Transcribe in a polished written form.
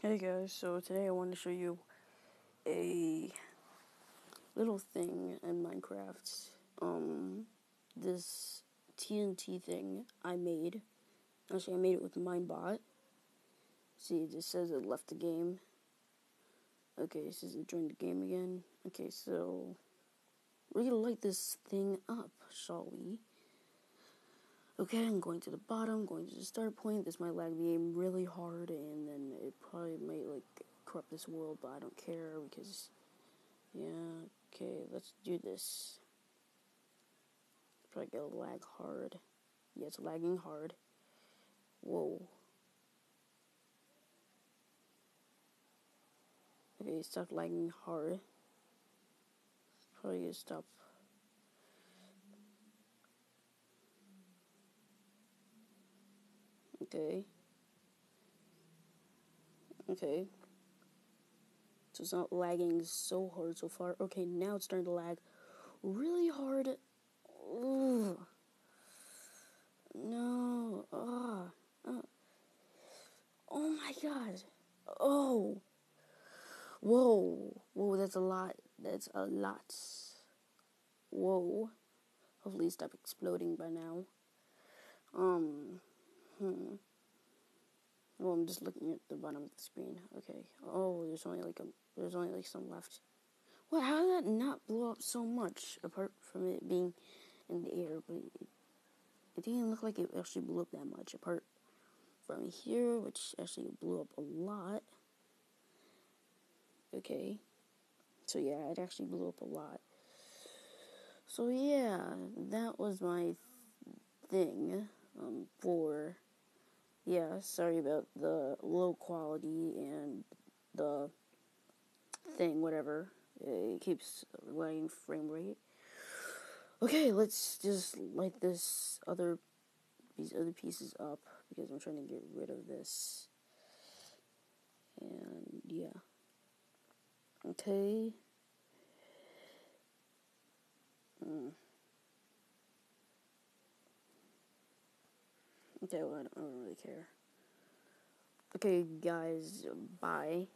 Hey guys, so today I want to show you a little thing in Minecraft. This TNT thing I made. Actually, I made it with Minebot. See, it just says it left the game. Okay, it says it joined the game again. Okay, so we're gonna light this thing up, shall we? Okay, I'm going to the bottom, going to the start point. This might lag the game really hard, and then it probably might corrupt this world, but I don't care because. Yeah, okay, let's do this. Probably gonna lag hard. Yeah, it's lagging hard. Whoa. Okay, stop lagging hard. Probably gonna stop. Okay. Okay. So it's not lagging so hard so far. Okay, now it's starting to lag really hard. Ugh. No. Oh my god. Oh. Whoa. Whoa, that's a lot. That's a lot. Whoa. Hopefully stop exploding by now. Well, I'm just looking at the bottom of the screen. Okay. Oh, there's only some left. Well, how did that not blow up so much? Apart from it being in the air, but it didn't look like it actually blew up that much. Apart from here, which actually blew up a lot. Okay. So yeah, it actually blew up a lot. So yeah, that was my thing. Sorry about the low quality and the thing, whatever. It keeps lagging frame rate. Okay, let's just light these other pieces up because I'm trying to get rid of this. And yeah. Okay. Okay, well, I don't really care. Okay, guys, bye.